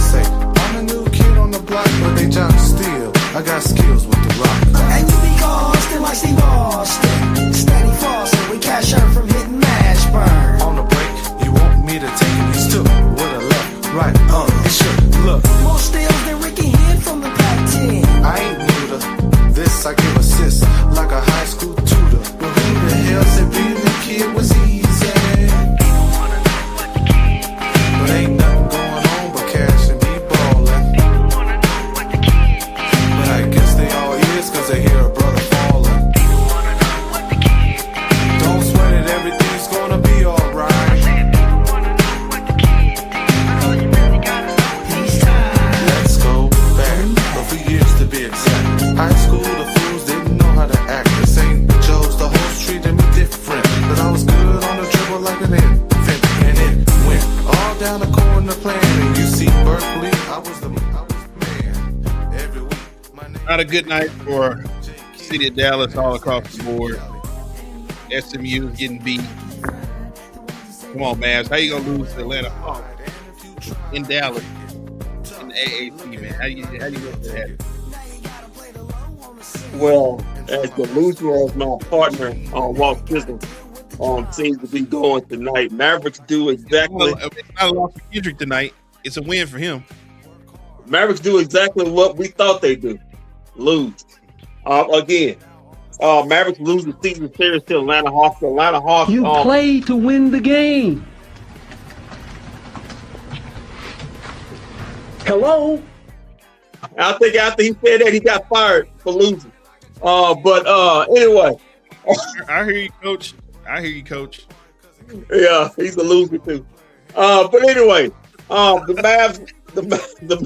say, I'm a new kid on the block, but they jock still. I got skills with the rock. And you be Austin like Steve Austin. Steady flossing, we cash her from hitting mash burn. On the break, you want me to take it, you still with a left, right, it should. Look, more steals than Ricky Hinn from the Pac-10. I ain't new to this, I give assists like a high school tutor. But who the hell said being a kid was easy? But ain't nothing going on but cash and be ballin'. But I guess they all is cause they hear a brother fallin'. Don't sweat it, everything's gonna be alright. Let's go back a few years to be exact. High school, the fools didn't know how to act. The St. Joe's, the host treated me different. But I was good on the dribble like an infant. And it went all down the corner playing. And you see Berkeley, I was man. Every week, my name. Not a good night for City of Dallas all across the board. SMU is getting beat. Come on, Mavs. How you gonna lose to Atlanta Hawks in Dallas in the AAC, man? How you look at that? Well, as the loser as my partner on Walt Chisholm seems to be going tonight, Mavericks do exactly. It's not a loss for Kendrick tonight. It's a win for him. Mavericks do exactly what we thought they do. Lose. Again, Mavericks lose the season series to Atlanta Hawks. The Atlanta Hawks. You play to win the game. Hello? I think after he said that, he got fired for losing. Anyway. I hear you, Coach. Yeah, he's a loser too. But anyway, the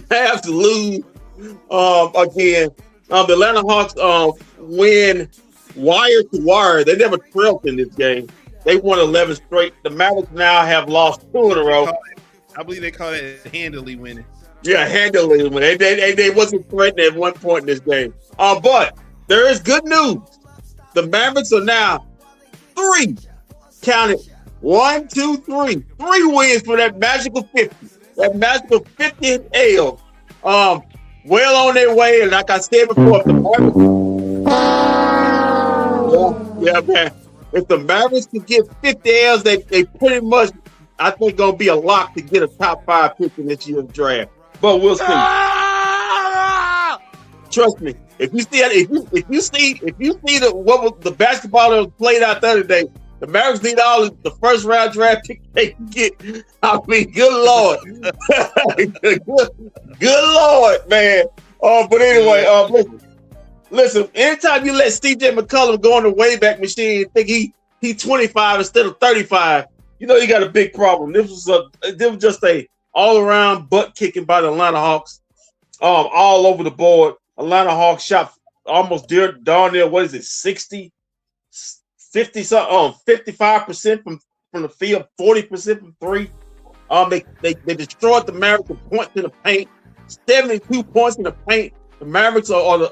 Mavs lose again. The Atlanta Hawks win wire to wire. They never trailed in this game. They won 11 straight. The Mavericks now have lost 2 in a row. I believe they call it handily winning. Yeah, handily winning. They wasn't threatened at one point in this game. But there is good news. The Mavericks are now 3. Count it. 1, 2, 3. 3 wins for that magical 50. That magical 50th L. Well on their way. And like I said before, if the Mavericks, man. If the Mavericks can get 50 L's, they pretty much, I think, gonna be a lock to get a top 5 pick in this year's draft. But we'll see. Trust me. If you see what was the basketball that was played out the other day, the Mavericks need all the first round draft pick they can get. I mean, good Lord. good Lord, man. But anyway, listen, anytime you let CJ McCollum go on the Wayback Machine and think he 25 instead of 35, you know you got a big problem. This was just a all-around butt kicking by the Atlanta Hawks. All over the board. Atlanta Hawks shot almost darn near, what is it, 60, 50 something, 55% from the field, 40% from 3. They destroyed the Mavericks with points in the paint, 72 points in the paint. The Mavericks are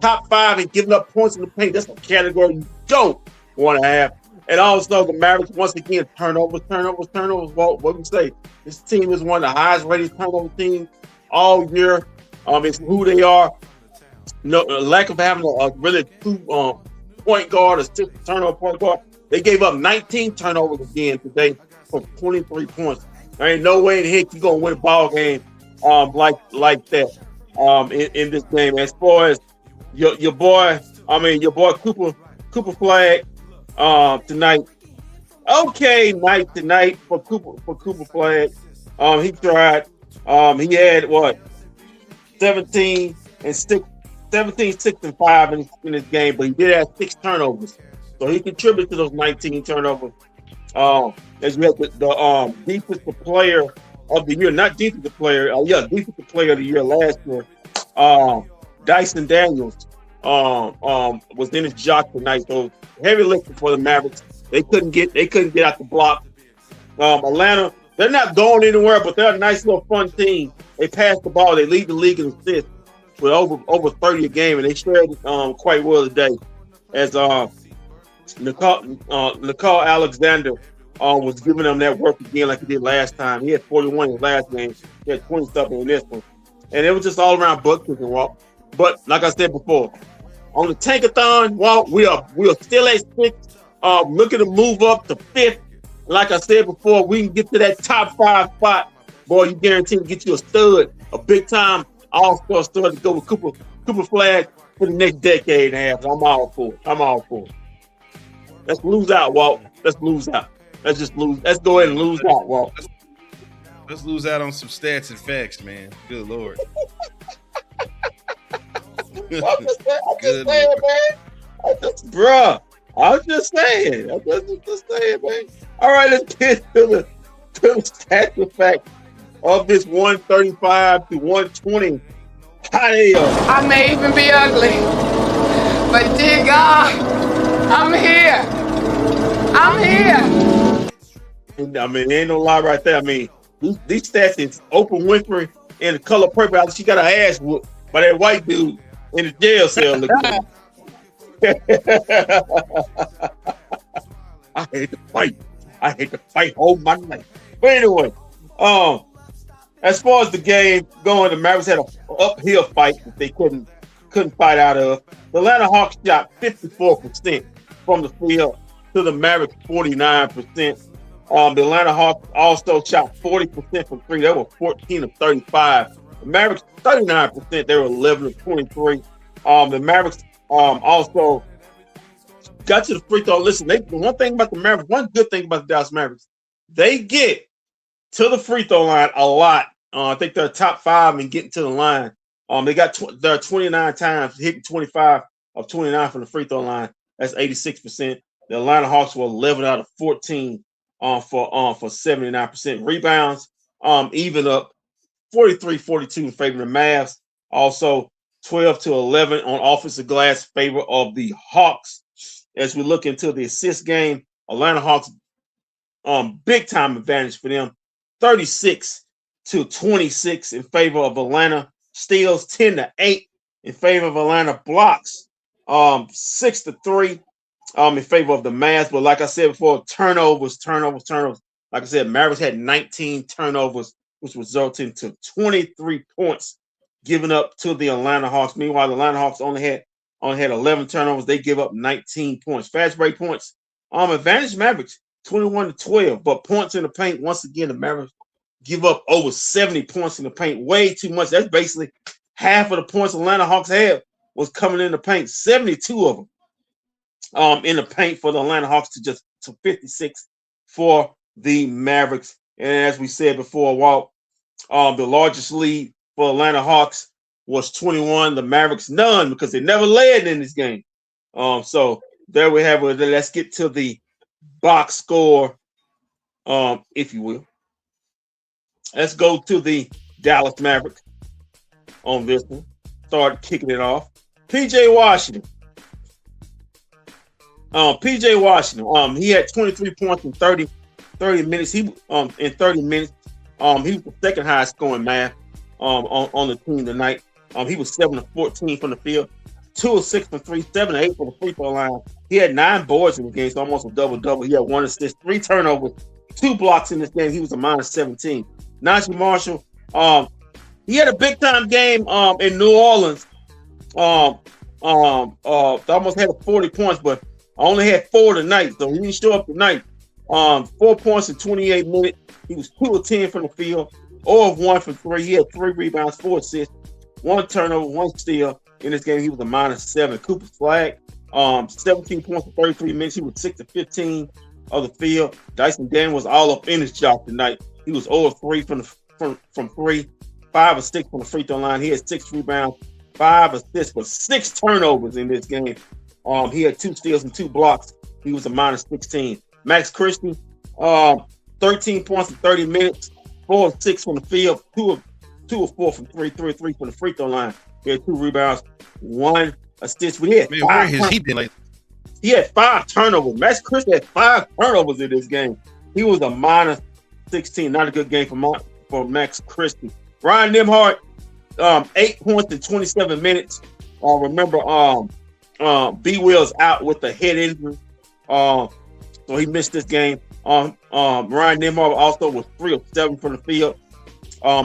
top 5 in giving up points in the paint. That's a category you don't want to have. And also the Mavericks, once again, turnovers. What we say, this team is one of the highest rated turnover teams all year. It's who they are. No lack of having a really true point guard, assistant turnover point guard. They gave up 19 turnovers again today for 23 points. There ain't no way in heck you're gonna win a ball game like that in this game. As far as your boy Cooper Flag tonight. Okay, night tonight for Cooper Flag. He tried. He had 17, 6, and 5 in this game, but he did have 6 turnovers. So he contributed to those 19 turnovers. As we had the defensive player of the year, not defensive player, defensive player of the year last year. Dyson Daniels was in his jock tonight. So heavy lifting for the Mavericks. They couldn't get out the block. Atlanta, they're not going anywhere, but they're a nice little fun team. They pass the ball. They lead the league in assists with over 30 a game, and they shared quite well today. As Nicole Alexander was giving them that work again like he did last time. He had 41 in the last game. He had 20 something in this one. And it was just all around buck kicking, Walt. But like I said before, on the Tankathon, Walt, we are still at 6. Looking to move up to 5th. Like I said before, we can get to that top 5 spot. Boy, you guarantee to get you a stud, a big time all-star stud to go with Cooper Flag for the next decade and a half. I'm all for it. Let's lose out, Walt. Let's lose out. Let's just lose. Let's go ahead and lose out, Walt. Let's lose out on some stats and facts, man. Good Lord. I'm just saying, man. I'm just saying, man. All right, let's get to the stats and facts of this 135 to 120 hot hell. I may even be ugly, but dear God, I'm here. I mean, there ain't no lie right there. I mean, these stats is Oprah Winfrey in the color purple. She got her ass whooped by that white dude in the jail cell. I hate to fight all my life. But anyway, as far as the game going, the Mavericks had an uphill fight that they couldn't fight out of. The Atlanta Hawks shot 54% from the field to the Mavericks 49%. The Atlanta Hawks also shot 40% from 3. They were 14 of 35. The Mavericks 39%. They were 11 of 23. The Mavericks also got to the free throw. Listen, one good thing about the Dallas Mavericks, they get to the free throw line a lot. I think they're top 5 in getting to the line. They're 29 times hitting 25 of 29 from the free throw line. That's 86%. The Atlanta Hawks were 11 out of 14 for 79%. Rebounds even up 43-42 in favor of the Mavs. Also 12 to 11 on offensive glass in favor of the Hawks. As we look into the assist game, Atlanta Hawks big time advantage for them. 36 to 26 in favor of Atlanta. Steals 10 to 8 in favor of Atlanta. Blocks 6 to 3 in favor of the Mavs. But like I said before, turnovers. Like I said, Mavericks had 19 turnovers, which resulted into 23 points given up to the Atlanta Hawks. Meanwhile, the Atlanta Hawks only had 11 turnovers. They give up 19 points. Fast break points. Advantage Mavericks 21 to 12. But points in the paint, once again, the Mavericks give up over 70 points in the paint. Way too much. That's basically half of the points Atlanta Hawks had was coming in the paint. 72 of them in the paint for the Atlanta Hawks to 56 for the Mavericks. And as we said before, Walt, the largest lead for Atlanta Hawks was 21. The Mavericks none because they never led in this game. So there we have it. Let's get to the box score, if you will. Let's go to the Dallas Mavericks on this one. Start kicking it off. PJ Washington. He had 23 points in 30 minutes. He was the second highest scoring man on the team tonight. He was 7 of 14 from the field, 2 of 6 from 3, 7 of 8 from the free throw line. He had 9 boards in the game, so almost a double-double. He had 1 assist, 3 turnovers, 2 blocks in this game. He was a minus 17. Najee Marshall, he had a big-time game in New Orleans. Almost had 40 points, but I only had 4 tonight, so he didn't show up tonight. 4 points in 28 minutes. He was 2 of 10 from the field, 0 of 1 from 3. He had 3 rebounds, 4 assists, 1 turnover, 1 steal. In this game, he was a minus 7. Cooper Flag, 17 points in 33 minutes. He was 6 of 15 of the field. Dyson Daniels was all up in his job tonight. He was 0 of 3 from 3, 5 of 6 from the free throw line. He had 6 rebounds, 5 assists, but 6 turnovers in this game. He had 2 steals and 2 blocks. He was a minus 16. Max Christie, 13 points in 30 minutes, 4 of 6 from the field, 2 of 4 from 3, 3 of 3 from the free throw line. He had 2 rebounds, 1 assist. But where has he been? He had 5 turnovers. Max Christie had 5 turnovers in this game. He was a minus 16. Not a good game for Max Christie. Ryan Nembhard, 8 points in 27 minutes. Remember, B. Will's out with a head injury. So he missed this game. Ryan Nembhard also was 3 of 7 from the field.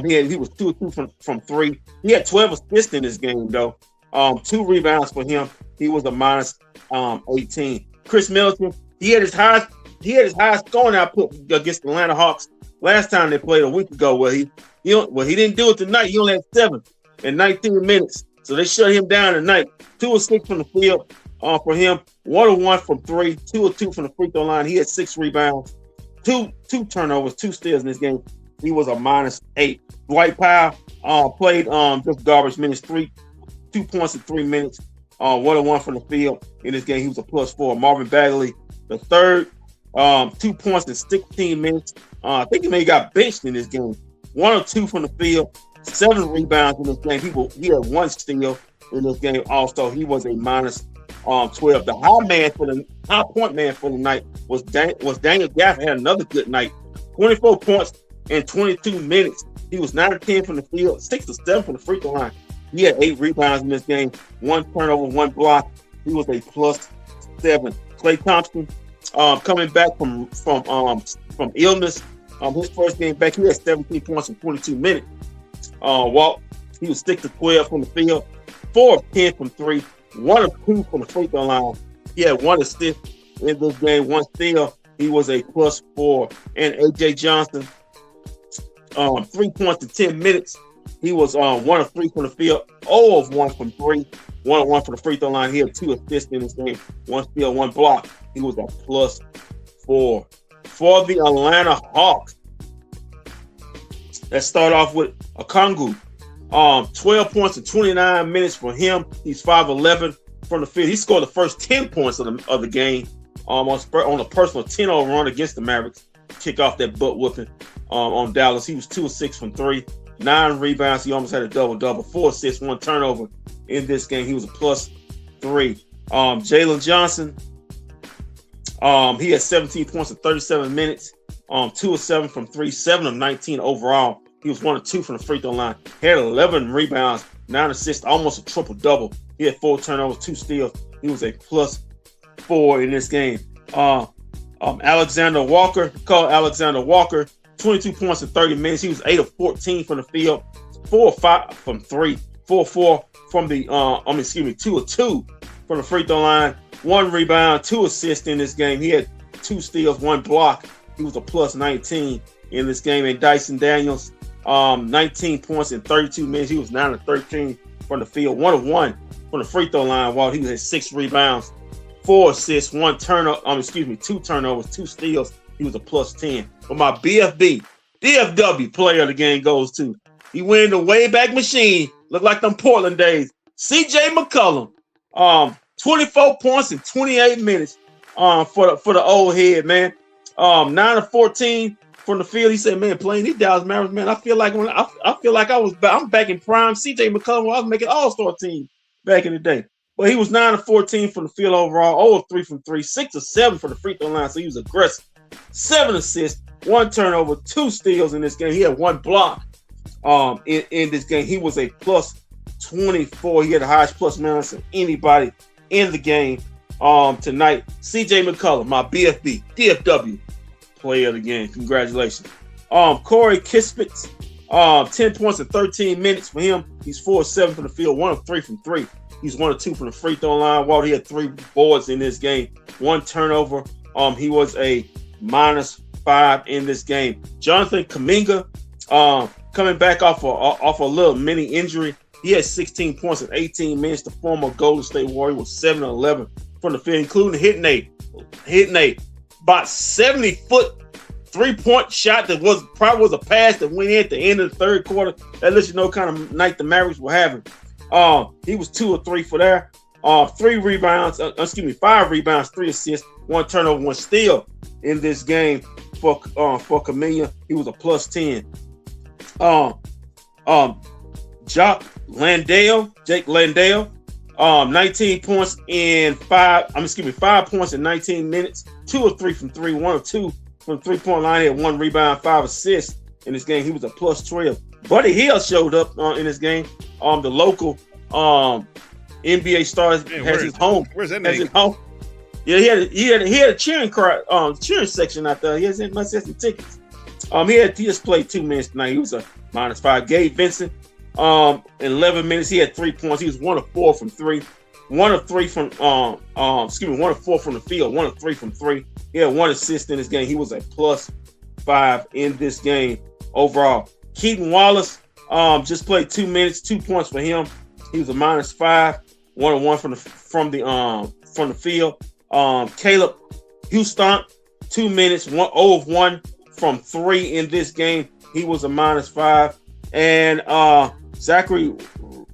He was 2 of 2 from 3. He had 12 assists in this game though. 2 rebounds for him. He was a minus 18. Chris Middleton, he had his highest scoring output against the Atlanta Hawks last time they played a week ago. He didn't do it tonight. He only had 7 in 19 minutes. So they shut him down tonight. 2 of 6 from the field for him. 1 of 1 from 3. 2 of 2 from the free throw line. He had 6 rebounds, 2 turnovers, 2 steals in this game. He was a minus 8. Dwight Powell played just garbage minutes, 2 points in 3 minutes. 1 of 1 from the field in this game. He was a plus 4. Marvin Bagley, the third, 2 points in 16 minutes. I think he may have got benched in this game. 1 of 2 from the field, 7 rebounds in this game. He had 1 steal in this game. Also, he was a minus 12. The high point man for the night was Daniel Gafford. Had another good night. 24 points in 22 minutes. He was 9 of 10 from the field, 6 of 7 from the free throw line. He had 8 rebounds in this game, 1 turnover, 1 block. He was a plus 7. Klay Thompson, coming back from illness. His first game back, he had 17 points in 22 minutes. He was 6 of 12 from the field, 4 of 10 from 3, 1 of 2 from the free throw line. He had 1 assist in this game, 1 steal. He was a plus 4. And AJ Johnson, 3 points in 10 minutes. He was 1 of 3 from the field, 0 of 1 from 3, 1 of 1 from the free throw line. He had 2 assists in this game, 1 steal, 1 block. He was a plus 4. For the Atlanta Hawks, let's start off with Okongwu. 12 points in 29 minutes for him. He's 5'11" from the field. He scored the first 10 points of the game on a personal 10-0 run against the Mavericks. Kick off that butt whooping on Dallas. He was 2 of 6 from 3, 9 rebounds. He almost had a double-double, 4 assists, 1 turnover in this game. He was a plus 3. Jalen Johnson, he had 17 points in 37 minutes, 2 of 7 from 3, 7 of 19 overall. He was 1 of 2 from the free throw line. He had 11 rebounds, 9 assists, almost a triple-double. He had 4 turnovers, 2 steals. He was a plus 4 in this game. Alexander Walker, 22 points in 30 minutes. He was 8 of 14 from the field, 4 of 5 from 3, 4 of 4 from the 2 of 2 from the free throw line, 1 rebound, 2 assists in this game. He had 2 steals, 1 block. He was a plus 19 in this game. And Dyson Daniels, 19 points in 32 minutes. He was 9 of 13 from the field, 1 of 1 from the free throw line, while he had 6 rebounds, 4 assists, 2 turnovers, 2 steals. He was a plus 10. But my DFW player of the game goes to. He went in the Wayback Machine. Looked like them Portland days. CJ McCollum. 24 points in 28 minutes for the old head, man. 9 of 14 from the field. He said, man, playing these Dallas Mavericks, man, I feel like I'm back in prime CJ McCollum when I was making all-star team back in the day. But he was 9 of 14 from the field overall, 0 of 3 from 3, 6 of 7 from the free throw line, so he was aggressive. 7 assists, 1 turnover, 2 steals in this game. He had 1 block in this game. He was a plus 24. He had the highest plus minus of anybody in the game tonight. CJ McCollum, my DFW player of the game. Congratulations. Corey Kispert, 10 points in 13 minutes for him. He's 4 of 7 from the field, 1 of 3 from 3. He's 1 of 2 from the free throw line. While he had 3 boards in this game, 1 turnover. He was a minus 5 in this game. Jonathan Kuminga, coming back off a little mini injury. He had 16 points in 18 minutes. The former Golden State Warrior was 7 of 11 from the field, including hitting a about 70-foot 3-point shot that probably was a pass that went in at the end of the third quarter. That lets you know kind of night the Mavericks were having. He was 2 of 3 for there. 5 rebounds, 3 assists, 1 turnover, 1 steal in this game for Kuminga. He was a plus 10. Jake Landale, 19 points in 5 points in 19 minutes, 2 of 3 from 3, 1 of 2 from the 3-point line. He had 1 rebound, 5 assists in this game. He was a plus 12. Buddy Hield showed up in this game. The local NBA star has his home. Where's that has name? his home. Yeah, he had a cheering crowd, cheering section out there. He must have some tickets. He just played 2 minutes tonight. He was a -5. Gabe Vincent, in 11 minutes, he had 3 points. He was 1 of 4 from 3. 1 of 4 from the field, 1 of 3 from 3. He had 1 assist in this game. He was a +5 in this game overall. Keaton Wallace just played 2 minutes, 2 points for him. He was a -5, 1 of 1 from the field. Caleb Houston, 2 minutes, 0 of 1 from 3 in this game. He was a -5. And Zachary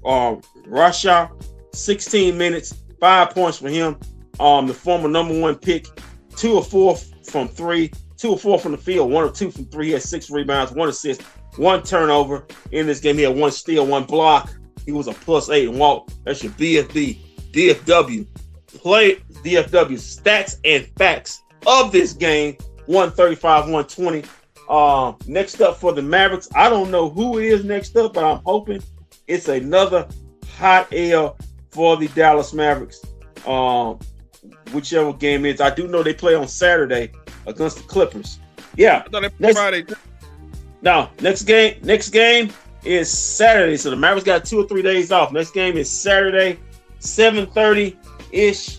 Rasha, 16 minutes, 5 points for him. The former #1 pick, 2 of 4 from 3, 2 of 4 from the field, 1 of 2 from 3. He had 6 rebounds, 1 assist, 1 turnover in this game. He had 1 steal, 1 block. He was a +8. And Walt, that's your BFB, DFW. Play DFW stats and facts of this game. 135, 120. Next up for the Mavericks, I don't know who it is next up, but I'm hoping it's another hot L for the Dallas Mavericks. Whichever game it is. I do know they play on Saturday against the Clippers. Yeah. I thought it was Friday. No, next game is Saturday. So the Mavericks got 2 or 3 days off. Next game is Saturday, 7:30-ish,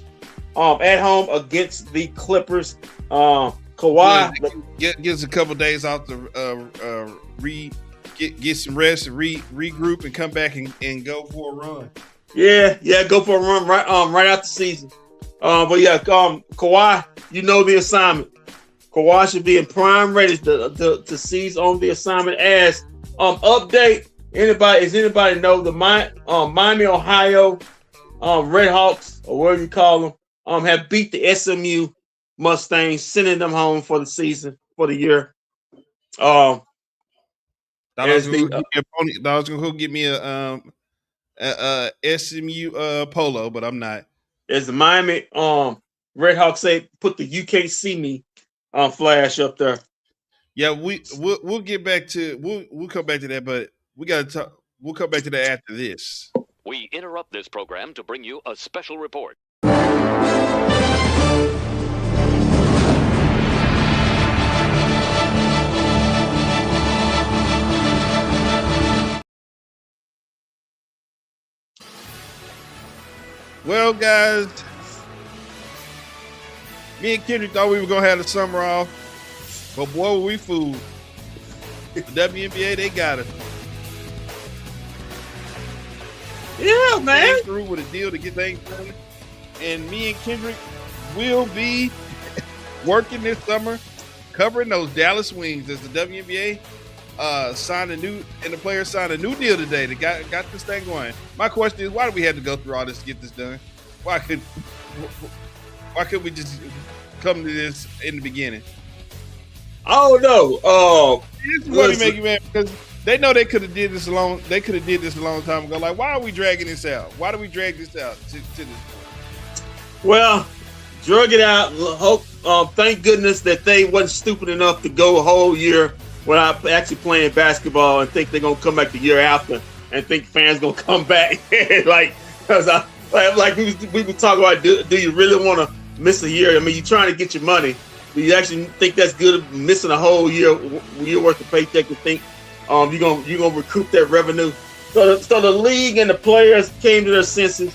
at home against the Clippers. Kawhi gets a couple days off to get some rest, regroup, and come back and go for a run. Yeah, go for a run right out the season. But yeah, Kawhi, you know the assignment. Kawhi should be in prime ready to seize on the assignment. As update, anybody know the Miami, Ohio Redhawks, or whatever you call them, have beat the SMU Mustangs, sending them home for the season, for the year. I was gonna go get me a SMU polo, but I'm not. As the Miami Redhawks say, put the "You Can't See Me" flash up there. Yeah, we'll get back to we'll come back to that, but we got to talk. We'll come back to that after this. We interrupt this program to bring you a special report. Well, guys, me and Kendrick thought we were going to have the summer off, but boy, were we fooled. The WNBA, they got us. Yeah, man. Came through with a deal to get things done. And me and Kendrick will be working this summer, covering those Dallas Wings as the WNBA the players signed a new deal today that got this thing going. My question is, why do we have to go through all this to get this done? Why could we just come to this in the beginning? Oh no. It's money making, man, because they know they could have did this a long time ago. Like, why are we dragging this out? Why do we drag this out to this point? Well, drug it out. Hope. Thank goodness that they wasn't stupid enough to go a whole year without actually playing basketball and think they're gonna come back the year after and think fans gonna come back. Like we were talking about, do you really want to miss a year? I mean, you're trying to get your money. Do you actually think that's good, missing a whole year worth of paycheck, and think you're gonna recoup that revenue? So the league and the players came to their senses,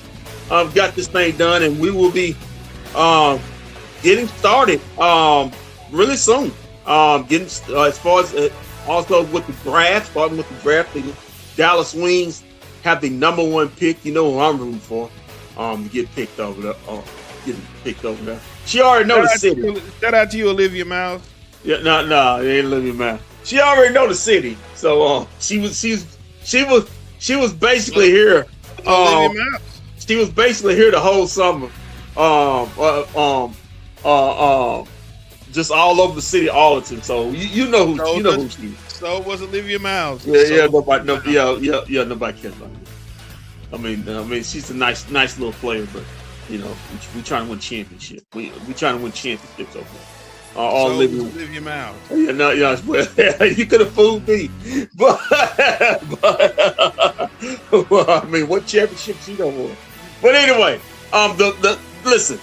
got this thing done, and we will be getting started really soon. Getting as far as also with the draft, starting with the draft, the Dallas Wings have the #1 pick. You know who I'm rooting for to get picked over there. Getting picked over there. She already know the city. Shout out to you, Olivia Miles. Yeah, no, it ain't Olivia Miles. She already know the city, so she was basically here. She was basically here the whole summer. Just all over the city, Arlington. So you know who she is. So was Olivia Miles. Yeah, nobody cares about her. I mean, she's a nice little player, but we trying to win championship. We trying to win championships over there. Olivia Miles. Yeah, well, you could have fooled me, but well, I mean, what championship she don't want? But anyway, listen.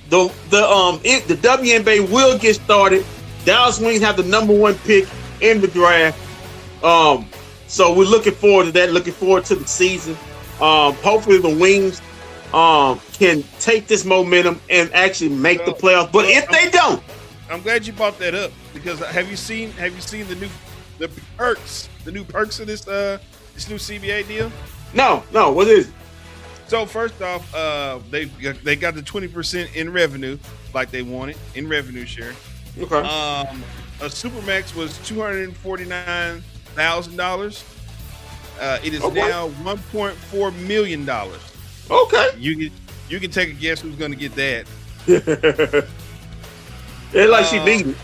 the WNBA will get started. Dallas Wings have the number 1 pick in the draft. So we're looking forward to that. Looking forward to the season. Hopefully the Wings can take this momentum and actually make the playoffs. But if they don't, I'm glad you brought that up because have you seen the new perks of this new CBA deal? No. What is it? So first off, they got the 20% in revenue like they wanted in revenue share. Okay. A Supermax was $249,000. It is now $1.4 million. Okay. You can take a guess who's going to get that. It's like she needs it.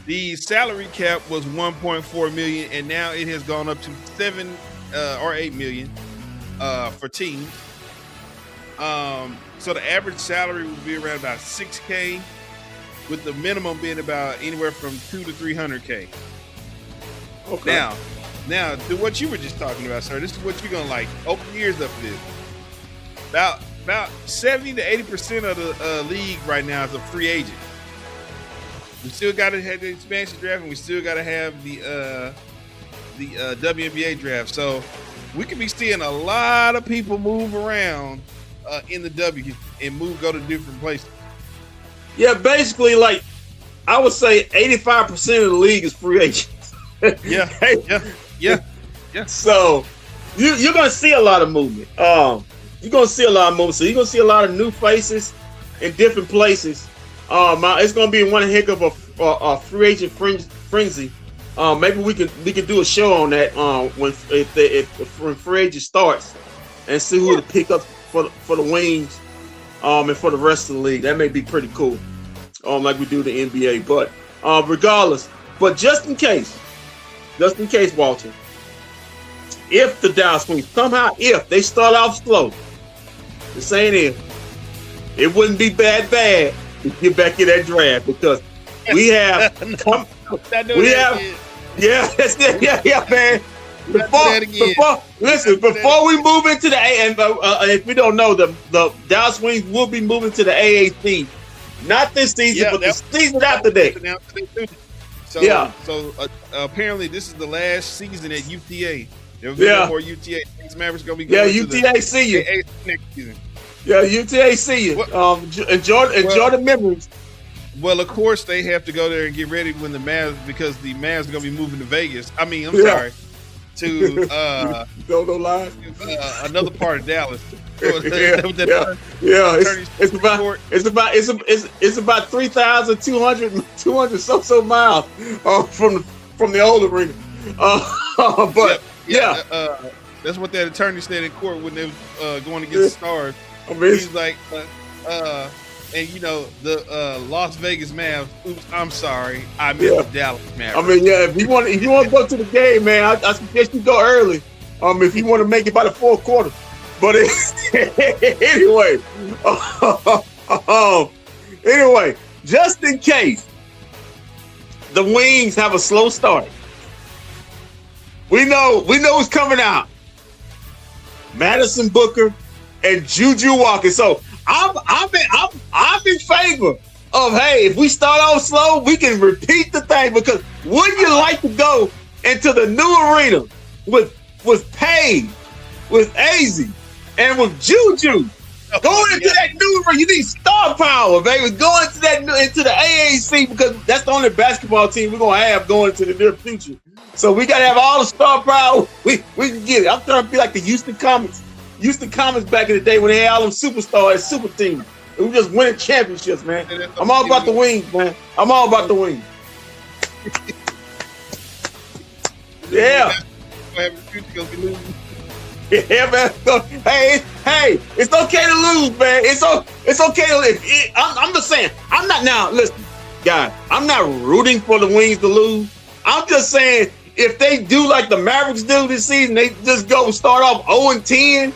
The salary cap was $1.4 million, and now it has gone up to $7 or $8 million for teams. So the average salary would be around about $6K, with the minimum being about anywhere from $200 to $300K. Okay. Now, to what you were just talking about, sir, this is what you're gonna like. Open your ears up for this. About 70 to 80% of the league right now is a free agent. We still got to have the expansion draft, and we still got to have the WNBA draft. So we could be seeing a lot of people move around in the W and go to different places. Yeah, basically, like I would say, 85% of the league is free agents. Yeah. So you're gonna see a lot of movement. You're gonna see a lot of movement. So you're gonna see a lot of new faces in different places. It's gonna be one heck of a free agent frenzy. Maybe we can do a show on that when free agent starts and see who to pick up for the Wings and for the rest of the league. That may be pretty cool. Like we do the NBA. But regardless, but just in case, Walter, if the Dallas Wings somehow, if they start off slow, this ain't it wouldn't be bad to get back in that draft because we have man. Before we move into the if we don't know, the Dallas Wings will be moving to the AAC, not this season, but the season after that. So apparently this is the last season at UTA. There will be no more UTA. Mavericks gonna be going UTA see you next season. Yeah, UTA see you. Enjoy the memories. Well, of course they have to go there and get ready when because the Mavs are gonna be moving to Vegas. Sorry, to another part of Dallas. It's about 3,200 so miles from the old arena. That's what that attorney said in court when they was going to get the Stars. He's like, and the Las Vegas Mavs. Oops, I'm sorry, I meant the Dallas Mavericks. If you want to go to the game, man, I suggest you go early. If you want to make it by the fourth quarter. But anyway, just in case the Wings have a slow start, we know who's coming out. Madison Booker and Juju Walker. So I'm in favor of, hey, if we start off slow, we can repeat the thing, because wouldn't you like to go into the new arena with Paige, with AZ, and with Juju? Going into that new arena, you need star power, baby. Going into the AAC, because that's the only basketball team we're gonna have going into the near future. So we gotta have all the star power we can get it. I'm trying to be like the Houston Comets back in the day when they had all them superstars, super teams. And we just winning championships, man. I'm all about the Wings, man. I'm all about the Wings. Yeah. Yeah, man. Hey, it's okay to lose, man. It's okay to lose. I'm just saying, I'm not, now, listen, guys, I'm not rooting for the Wings to lose. I'm just saying, if they do like the Mavericks do this season, they just go start off 0-10,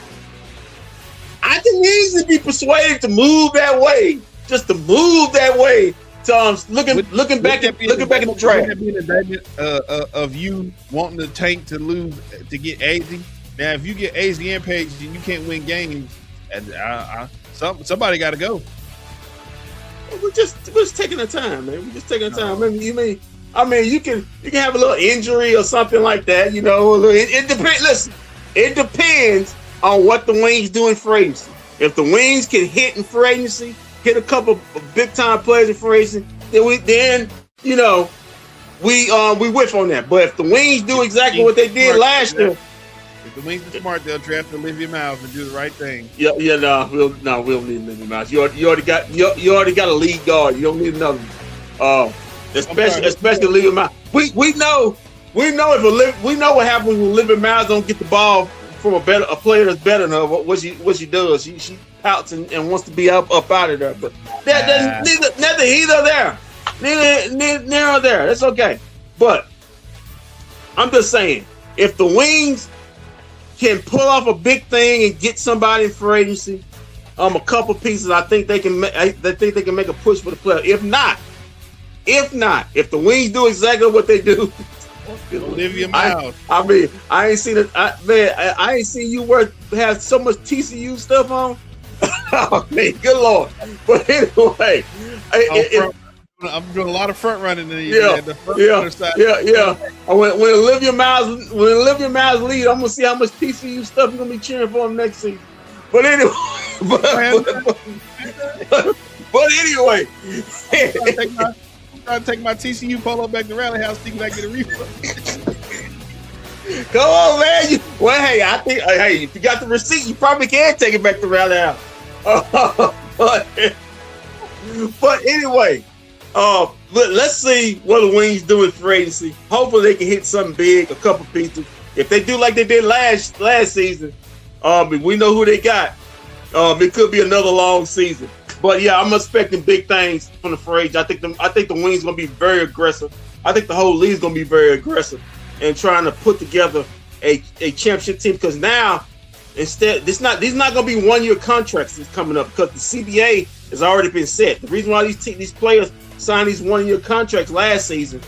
I can easily be persuaded to move that way. Just to move that way. To looking back in the draft. Would that be an indictment of you wanting the tank to lose to get AZ? Now, if you get AZ and Page and you can't win games, Somebody got to go. We're just taking the time, man. We're just taking the time. I mean, you can have a little injury or something like that. You know, it depends. Listen, it depends on what the Wings do in free agency. If the Wings can hit in free agency, hit a couple of big time players in free agency, then we whiff on that. But if the Wings do exactly what they did last year. If the Wings are smart, they'll draft Olivia Miles and do the right thing. We don't need Olivia Miles. You already got a lead guard. You don't need another one. Especially Olivia Miles. We know what happens when Olivia Miles don't get the ball from a player that's better than her. What she does, she pouts and wants to be up out of there. But that's neither here nor there. Neither nor there. That's okay. But I'm just saying, if the Wings can pull off a big thing and get somebody in free agency, a couple pieces, I think they can make a push for the player. If the Wings do exactly what they do, Olivia Miles. I ain't seen it. I ain't seen you have so much TCU stuff on. Oh man, good Lord. But anyway, I'm doing a lot of front running in the front side. Yeah. When Olivia Miles lead, I'm gonna see how much TCU stuff you're gonna be cheering for him next season. But anyway, but anyway, I'm trying to take my TCU polo back to Rally House, thinking I get a refund. Come on, man. Hey, if you got the receipt, you probably can take it back to Rally House. But anyway. Let's see what the Wings do in free agency. Hopefully they can hit something big, a couple pieces. If they do like they did last season, we know who they got. It could be another long season. But yeah, I'm expecting big things from the free agent. I think the Wings gonna be very aggressive. I think the whole league's gonna be very aggressive in trying to put together a championship team. Because now, instead, these not gonna be 1-year contracts that's coming up because the CBA has already been set. The reason why these players signed these 1-year contracts last season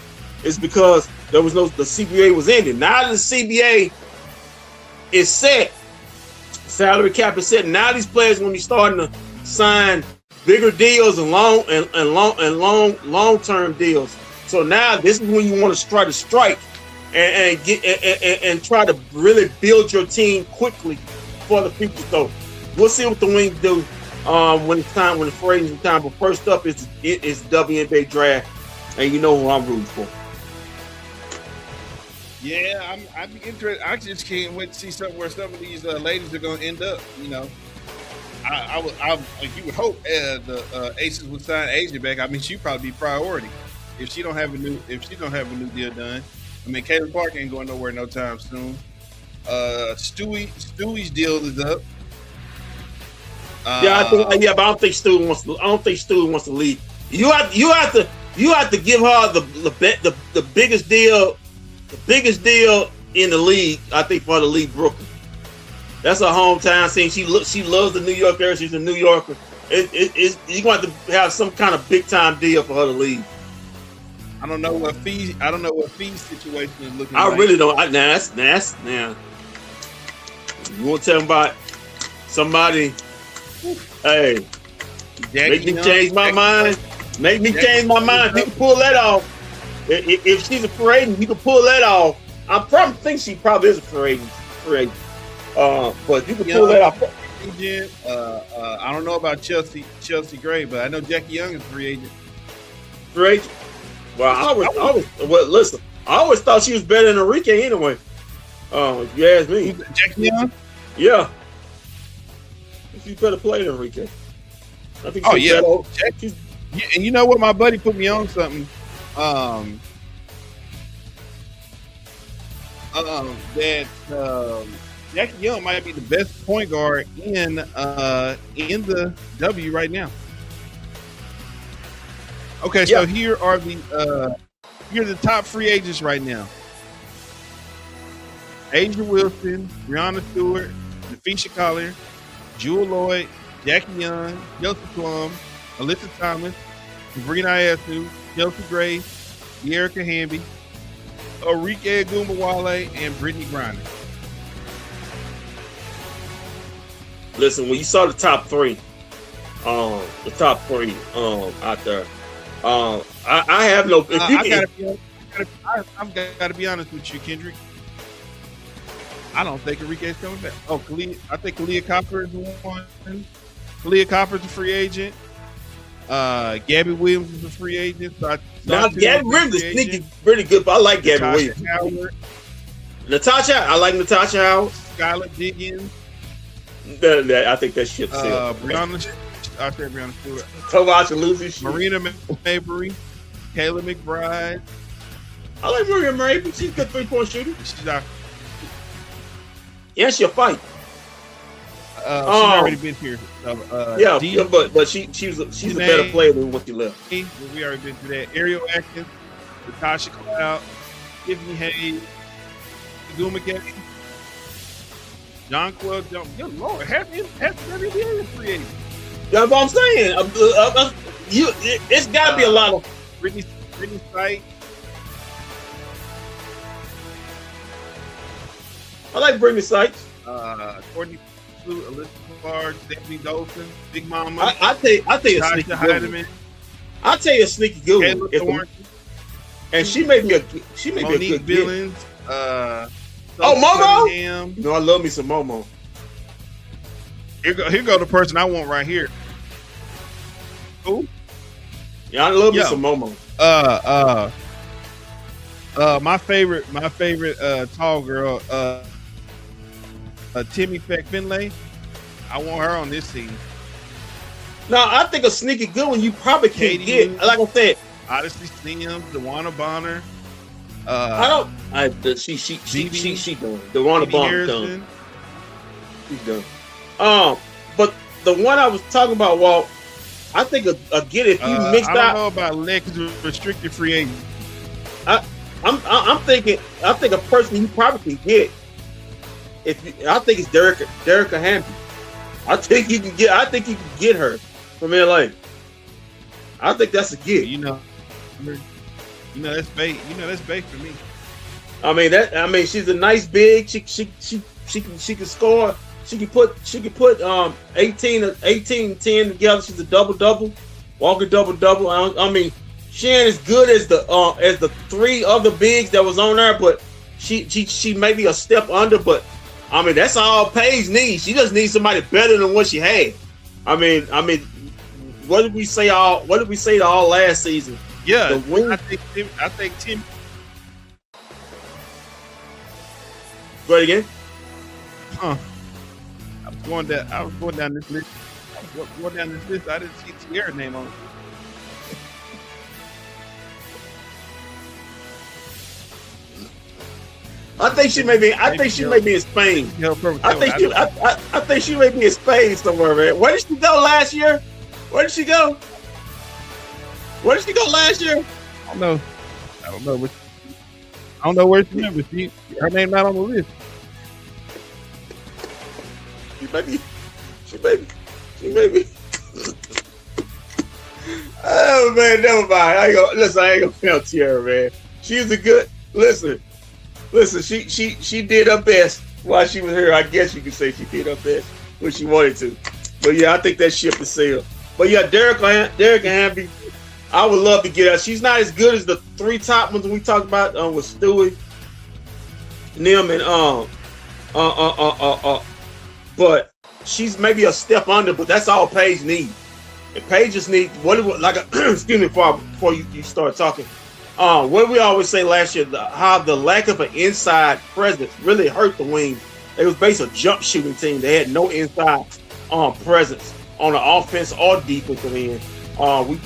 is because the CBA was ending. Now that the CBA is set, salary cap is set. Now these players are going to be starting to sign bigger deals and long-term deals. So now this is when you want to try to strike and try to really build your team quickly for the future. So we'll see what the Wings do when the free agency time. But first up is WNBA draft, and you know who I'm rooting for. Yeah, I'd be interested. I just can't wait to see where some of these ladies are going to end up. You know, you would hope the Aces would sign Asia back. I mean, she'd probably be priority if she don't have a new deal done. I mean, Caitlin Clark ain't going nowhere no time soon. Stewie's deal is up. But I don't think Stewie wants to leave. You have to give her the biggest deal. The biggest deal in the league, I think, for the league, Brooklyn. That's her hometown scene. She loves the New York area. She's a New Yorker. You're going to have some kind of big time deal for her to leave. I don't know what fees situation is looking. I really don't. Now. You want to tell them about somebody? Hey, make me change my mind. Make me change my mind. You can pull that off. If she's a free agent, you can pull that off. I probably think she probably is a free agent. But you can pull that off. I don't know about Chelsea Gray, but I know Jackie Young is a free agent. Free agent. Well, listen. I always thought she was better than Enrique anyway. If you ask me. Jackie Young? Yeah. She's better player than Enrique. I think. Oh yeah. And you know what? My buddy put me on something. That Jackie Young might be the best point guard in the W right now. Okay, so here are the top free agents right now: Asia Wilson, Brianna Stewart, Nafisha Collier, Jewel Lloyd, Jackie Young, Kelsey Plum, Alyssa Thomas, Sabrina Ayasu, Chelsea Gray, Erica Hamby, Enrique Agumbawale, and Brittany Griner. Listen, when you saw the top three, The top 3 out there. I have no. If you I've got to be honest with you, Kendrick. I don't think Enrique's coming back. Oh, I think Kalia Copper is the one. Kalia Copper's a free agent. Gabby Williams is a free agent. Now, Gabby Williams is sneaky pretty good, but I like Gabby Williams. Howard. Natasha, I like Natasha Howard. Skylar Diggins. I think that shit's Brianna. I said Brianna Stewart. Tomasha losing shit. Marina Mabry. Kayla McBride. I like Marina Mabry. She's a good 3-point shooter. She's out. Yeah, she'll fight. She's already been here. But she's a better player than what you left. We already been through that. Ariel Atkins, Natasha Cloud, Tiffany Hayes, Guma Gay, John Quill. Good Lord, have you been a free agent? That's what I'm saying. It's got to be a lot of Brittany Sykes. I like Brittany Sykes. Courtney Blue, Alyssa Clark, Stephanie Dolphin, Big Mama. I tell you a sneaky good. I'll tell you a sneaky good one. And she may be a good Billings. Momo. You know I love me some Momo. Here go the person I want right here. Who? Yeah, I love me some Momo. My favorite tall girl, Timmy Finlay. I want her on this team. Now, I think a sneaky good one you probably can't get. Like I said, Odyssey Sims, DeWanna Bonner. She done. DeWanna Bonner done. She's done. But the one I was talking about, Walt, I think a get if you mixed out. I don't know about Lex restricted free agent. I'm thinking. I think a person you probably can get. I think it's Derica Hampton. I think you can get her from LA. I think that's a get. That's bait. That's bait for me. I mean, she's a nice big. She can score. She can put 18 and 10 together. She's a double. Walker double. I mean, she ain't as good as the 3 other bigs that was on there, but she may be a step under. But I mean, that's all Paige needs. She just needs somebody better than what she had. I mean, what did we say all last season? Yeah, I think Tim. Go ahead again. Huh. I was going down this list. I didn't see Tierra's name on it. I think she may be in Spain. I think she may be in Spain somewhere, man. Where did she go last year? Where did she go last year? I don't know. I don't know where she went, but her name not on the list. She may be. Oh man, never mind. I ain't gonna tell Tierra, man. She's a good listen. She did her best while she was here. I guess you could say she did her best when she wanted to. But yeah, I think that ship is sailed. But yeah, Derek and Hamby, I would love to get her. She's not as good as the 3 top ones we talked about with Stewie, Nim, and but she's maybe a step under. But that's all Paige needs. And Paige just needs excuse me before you start talking. What we always say last year, how the lack of an inside presence really hurt the Wings. They was basically a jump shooting team. They had no inside presence on the offense or defensive end.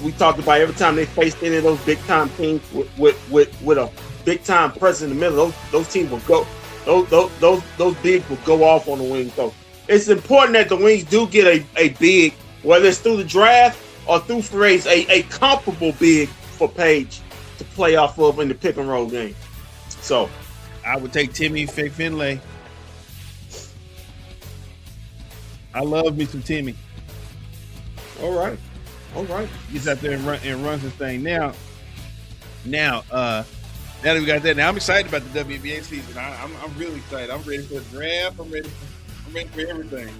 We talked about every time they faced any of those big time teams with a big time presence in the middle, those teams will go. Those bigs will go off on the Wings. So it's important that the Wings do get a big, whether it's through the draft or through free agency, a comparable big for Paige to play off of in the pick and roll game. So I would take Timmy Finlay. I love me some Timmy. All right. He's out there and runs his thing. Now that we got that, now I'm excited about the WNBA season. I'm really excited. I'm ready for the draft. I'm ready for everything.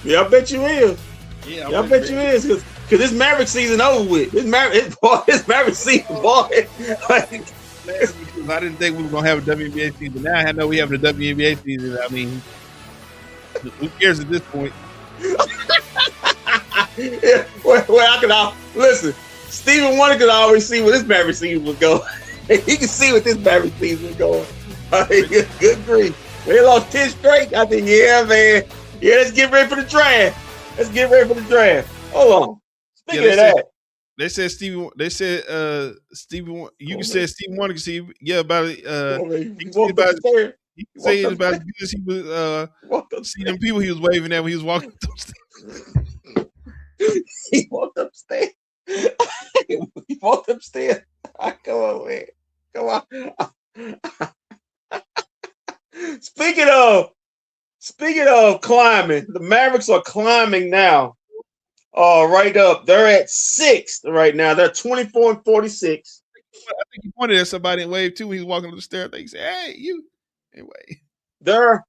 Yeah, I bet you is. Yeah, I bet you is because this Maverick season over with. This Maverick season, boy. Like, I didn't think we were gonna have a WNBA season. Now I know we have a WNBA season. I mean, who cares at this point? Yeah, well, I can listen. Stephen Wonder could always see where this Maverick season was going. He can see what this Maverick season was going. Good grief. They lost 10 straight. I think, yeah, man. Yeah, let's get ready for the draft. Hold on. Speaking of that. They said Stevie. They said Stevie. You can say Stevie Wonder can see. Yeah, about it. He can say about as good as he was. See them people he was waving at when he was walking upstairs. He walked upstairs. Come on, man. Come on. Speaking of climbing, the Mavericks are climbing now. Right up. They're at 6th right now. They're 24-46. I think he pointed at somebody and waved too when he was walking up the stairs. I think he said, "Hey, you." Anyway, they're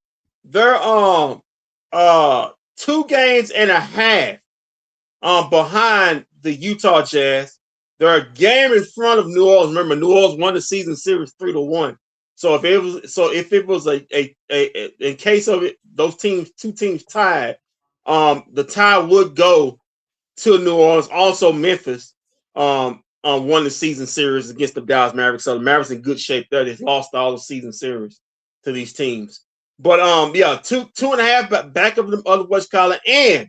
2 games and a half behind the Utah Jazz. They're a game in front of New Orleans. Remember, New Orleans won the season series 3-1. So if it was a in case of it, those 2 teams tied, the tie would go to New Orleans. Also, Memphis won the season series against the Dallas Mavericks. So the Mavericks in good shape there. They've lost all the season series to these teams. But yeah, 2.5 back of the other West College. And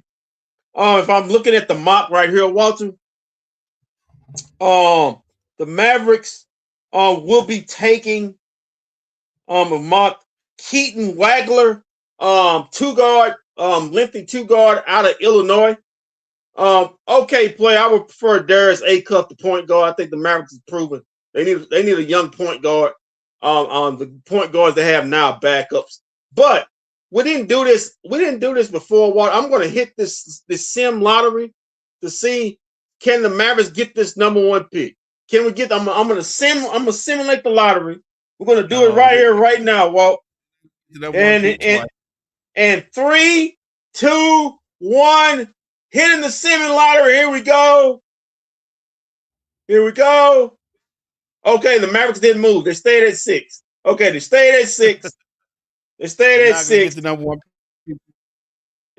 if I'm looking at the mock right here, Walter, the Mavericks will be taking a mock Keaton Wagler, 2-guard, lengthy 2-guard out of Illinois. Okay, play. I would prefer Darius Acuff, the point guard. I think the Mavericks is proven they need a young point guard. The point guards they have now backups. But we didn't do this. We didn't do this before. I'm going to hit this sim lottery to see can the Mavericks get this #1 pick. Can we get? I'm going to simulate the lottery. We're going to do it right here, right now, Walt. And 3, 2, 1. Hitting the Simmons lottery. Here we go. Okay, the Mavericks didn't move. They stayed at 6. Okay, they stayed at 6. They stayed at 6. They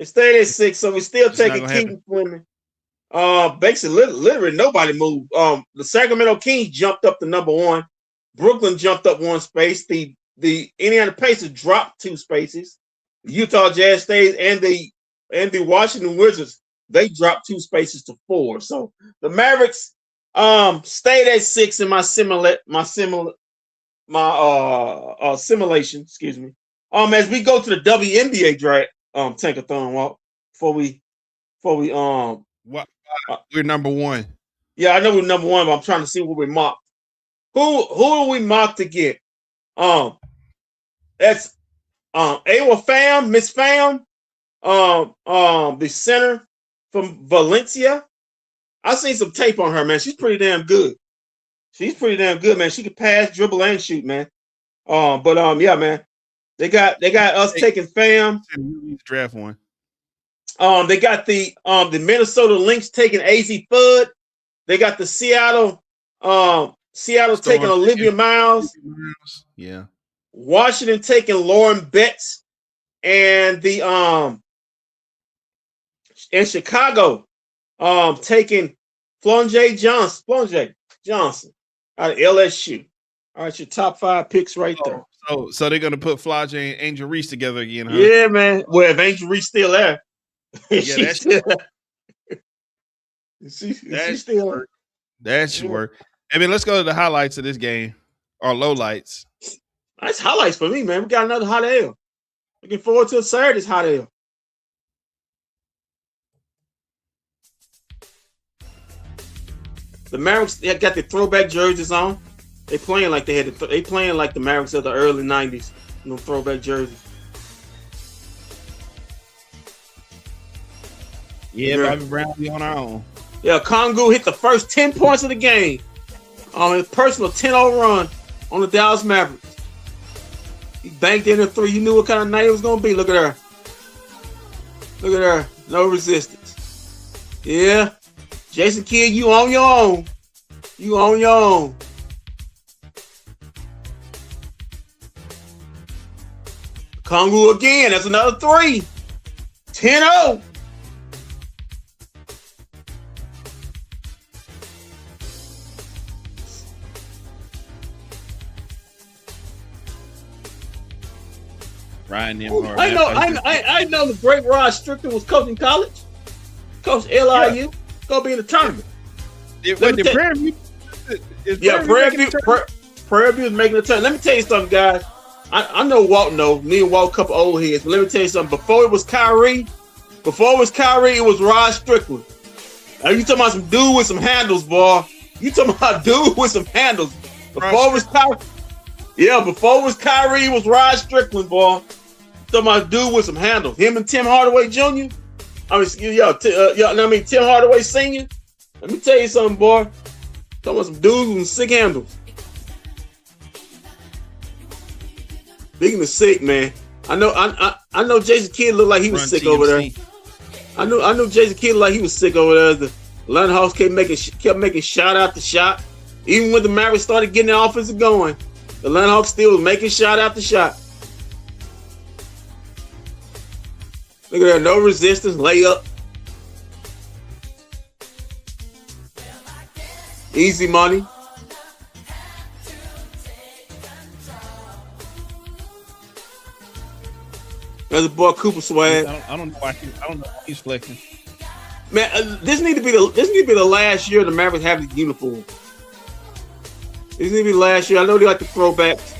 stayed at 6, so we're still taking Keaton Fleming. Basically, literally nobody moved. The Sacramento Kings jumped up to #1. Brooklyn jumped up 1 space. The Indiana Pacers dropped 2 spaces. The Utah Jazz stays, and the Washington Wizards, they dropped 2 spaces to 4. So the Mavericks stayed at 6 in my simulation. Excuse me. As we go to the WNBA draft, Tankathon, Walt, before we we're #1. Yeah, I know we're #1, but I'm trying to see what we mocked. Who do we mock to get? That's Awa Pham, Miss Pham, the center from Valencia. I seen some tape on her, man. She's pretty damn good. Man. She can pass, dribble, and shoot, man. Yeah, man. They got us taking Pham. Draft one. They got the Minnesota Lynx taking AZ Fudd. They got the Seattle taking Olivia Miles. Yeah. Washington taking Lauren Betts, and the in Chicago taking Flonjay Johnson out of LSU. All right, your top 5 picks right there. So they're gonna put Flonjay and Angel Reese together again, huh? Yeah, man. Well, if Angel Reese still there, yeah, she's still work. That should work. I mean, let's go to the highlights of this game, or lowlights. That's highlights for me, man. We got another hot L. Looking forward to Saturday's hot L. The Mavericks, they got their throwback jerseys on. They playing like they playing like the Mavericks of the early '90s. Throwback jerseys. Yeah, Bobby Brown be on our own. Yeah, Kongu hit the first 10 points of the game. His personal 10-0 run on the Dallas Mavericks. He banked in a 3. You knew what kind of night it was going to be. Look at her. No resistance. Yeah. Jason Kidd, you on your own. You on your own. Kongu again. That's another 3. 10-0. Ryan Nimhard. I know the great Rod Strickland was coaching college. Coach LIU. Go be in the tournament. Prairie View is making the tournament. Let me tell you something, guys. I know Walt knows. Me and Walt, a couple old heads. But let me tell you something. Before it was Kyrie, it was Rod Strickland. Now you talking about some dude with some handles, boy. You talking about dude with some handles. Before it was Kyrie. Yeah, before it was Kyrie, it was Rod Strickland, boy. Talking about dude with some handles. Him and Tim Hardaway Jr. Tim Hardaway Sr. Let me tell you something, boy. Talking about some dudes with sick handles. Speaking of sick, man, I know Jason Kidd looked like he was sick TMC. over there. I know Jason Kidd looked like he was sick over there. The Atlanta Hawks kept making shot after shot. Even when the Mavericks started getting the offense going, the Atlanta Hawks still was making shot after shot. Look at that, no resistance, layup. Easy money. There's a boy Cooper Swag. I don't know why he's flexing. Man, this need to be the last year the Mavericks have the uniform. This need to be the last year. I know they like the throwbacks,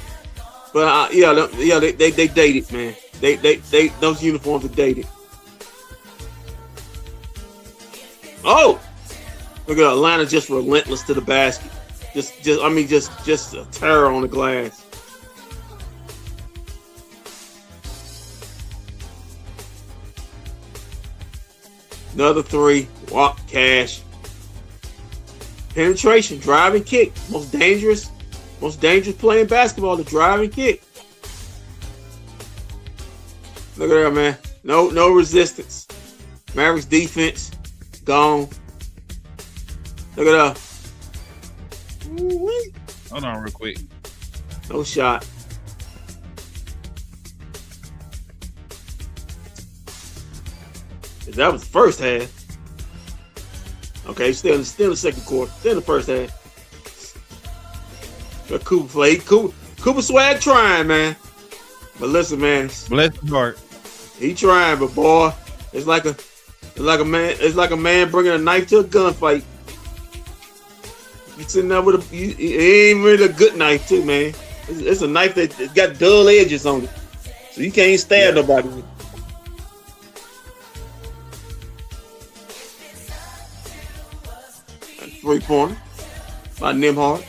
but they dated, man. They those uniforms are dated. Oh, look at Atlanta just relentless to the basket. Just a terror on the glass. Another 3, walk, cash. Penetration, drive and kick. Most dangerous play in basketball, the drive and kick. Look at that, man. No resistance. Mavericks defense, gone. Look at that. Hold on real quick. No shot. That was the first half. Okay, still in the second quarter. Still in the first half. Got Cooper play. Cooper Swag trying, man. But listen, man. Bless his heart. He trying, but boy, it's like a man bringing a knife to a gunfight. You sitting there with it ain't really a good knife too, man. It's a knife that got dull edges on it, so you can't stab nobody with it. Three-pointer by Nimhard.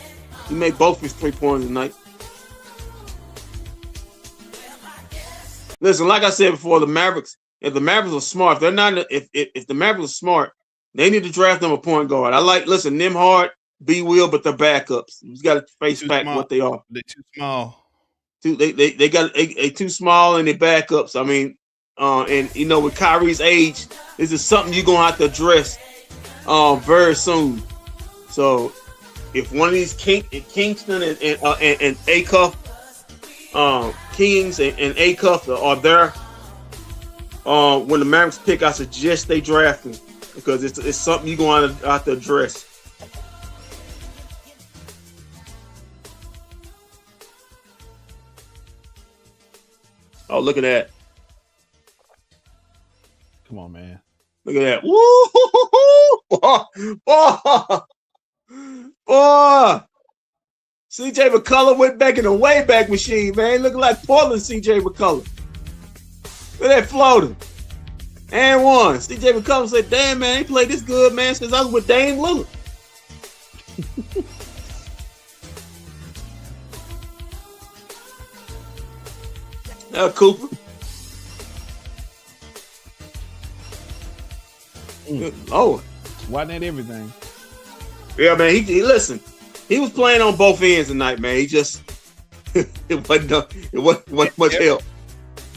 He made both his 3-pointers tonight. Listen, like I said before, the Mavericks, if the Mavericks are smart, if the Mavericks are smart, they need to draft them a point guard. Listen, Nimhard, B. Will, but they're backups. You got to face back what they are. They're too small. They got a too small and they backups. I mean, and with Kyrie's age, this is something you're gonna have to address very soon. So if one of these Kingston and Acuff, Kings and Acuff are there, when the Mavericks pick, I suggest they draft him because it's something you're going to have to address. Oh, look at that. Come on, man. Look at that. Woo! Boy. CJ McCullough went back in the Wayback Machine, man. Looking like Portland CJ McCullough. Look at that floater. And one. CJ McCullough said, damn, man, he played this good, man, since I was with Dame Lillard. Cooper. Oh, why not everything? Yeah, man. He listen. He was playing on both ends tonight, man. He just it wasn't much help.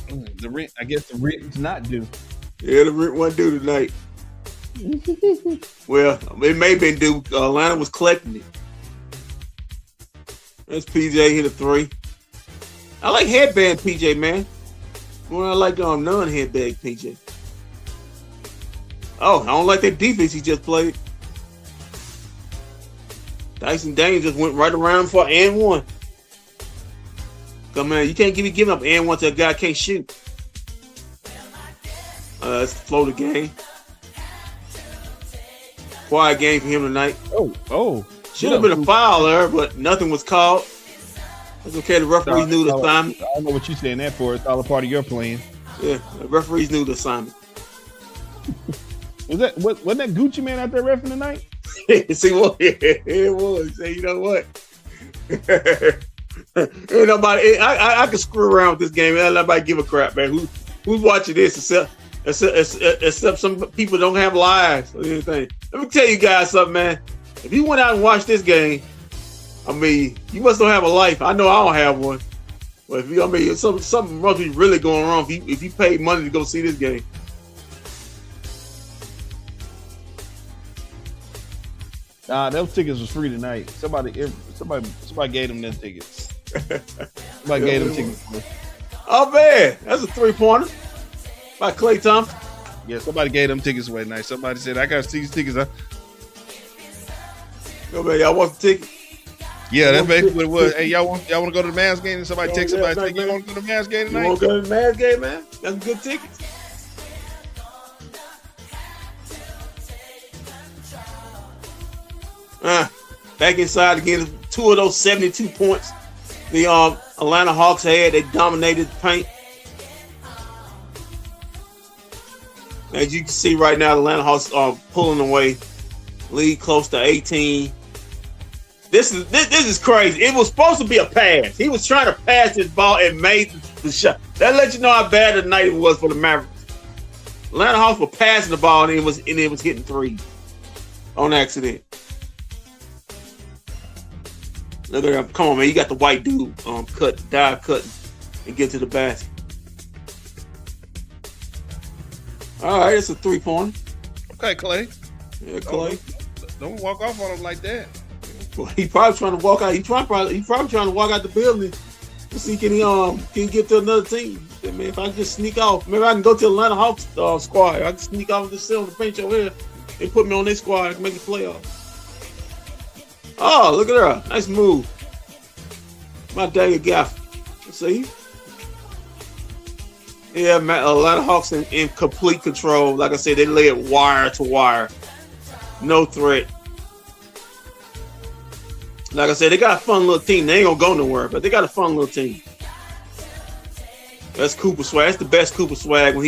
The rent, I guess the rent's not due. Yeah, the rent wasn't due tonight. Well, it may have been due. Atlanta was collecting it. That's PJ hit a 3. I like headband PJ, man. Well, I like non-headband PJ. Oh, I don't like that defense he just played. Dyson Daniels just went right around for and one. Come on, you can't be giving up and one to a guy can't shoot. Let's flow the game. Quiet game for him tonight. Oh. Should have been a foul there, but nothing was called. That's okay. The referees knew the assignment. I don't know what you're saying that for. It's all a part of your plan. Yeah, the referees knew the assignment. Wasn't that Gucci Man out there reffing tonight? See what? It was. Say, you know what? Ain't nobody. I can screw around with this game. Ain't nobody give a crap, man. Who's watching this except some people don't have lives or anything. Let me tell you guys something, man. If you went out and watched this game, I mean, you must don't have a life. I know I don't have one. But something must be really going wrong if you paid money to go see this game. Those tickets was free tonight. Somebody gave them them tickets. Somebody gave them tickets. Oh man, that's a 3-pointer by Klay Thompson. Yeah, somebody gave them tickets away tonight. Somebody said, "I got to see these tickets." Yo, man, y'all want the ticket? Yeah, that's basically what it was. Hey, y'all want to go to the Mavs game? And somebody text somebody, say, "You want to go to the Mavs game tonight?" You want to go to the Mavs game, man? That's good tickets. Back inside again, 2 of those 72 points the Atlanta Hawks had. They dominated the paint. As you can see right now, the Atlanta Hawks are pulling away. Lead close to 18. This is crazy. It was supposed to be a pass. He was trying to pass this ball and made the shot. That lets you know how bad the night it was for the Mavericks. Atlanta Hawks were passing the ball and it was hitting threes on accident. Look at that. Come on, man. You got the white dude dive cutting and get to the basket. All right, it's a 3-pointer. Okay, Klay. Yeah, Klay. Don't walk off on him like that. Well, he probably trying to walk out. He probably trying to walk out the building to see can he get to another team. I mean, if I just sneak off, maybe I can go to Atlanta Hawks squad. I can sneak off and just sit on the bench over here and put me on this squad and make the playoffs. Oh, look at her. Nice move. My dang gaff. See? Yeah, man, Atlanta Hawks in complete control. Like I said, they lay it wire to wire. No threat. Like I said, they got a fun little team. They ain't gonna go nowhere, but they got a fun little team. That's Cooper swag. That's the best Cooper swag when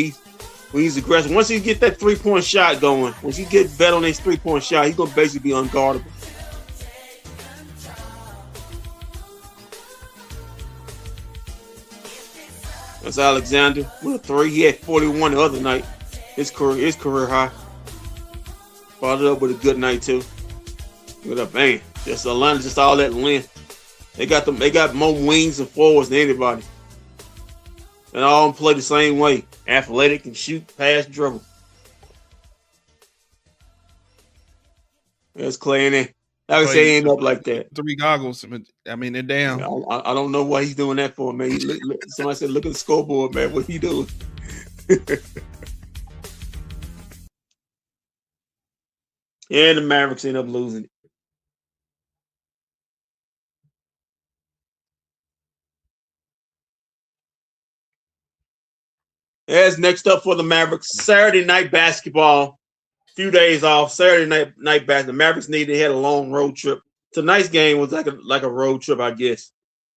he's aggressive. Once he get that 3-point shot going, once he get bet on his 3-point shot, he's gonna basically be unguardable. That's Alexander with a 3. He had 41 the other night. His career high. Followed up with a good night too. Look at that, man. Just Atlanta, just all that length. They got more wings and forwards than anybody. And all of them play the same way. Athletic and shoot, pass, dribble. There's Klay in there. Like I say, he ain't up like that. 3 goggles. I mean, they're down. I don't know why he's doing that for, man. Somebody said, look at the scoreboard, man. What he doing? And the Mavericks end up losing it. As next up for the Mavericks, Saturday night basketball. Few days off. Saturday night basketball. The Mavericks had a long road trip. Tonight's game was like a road trip, I guess,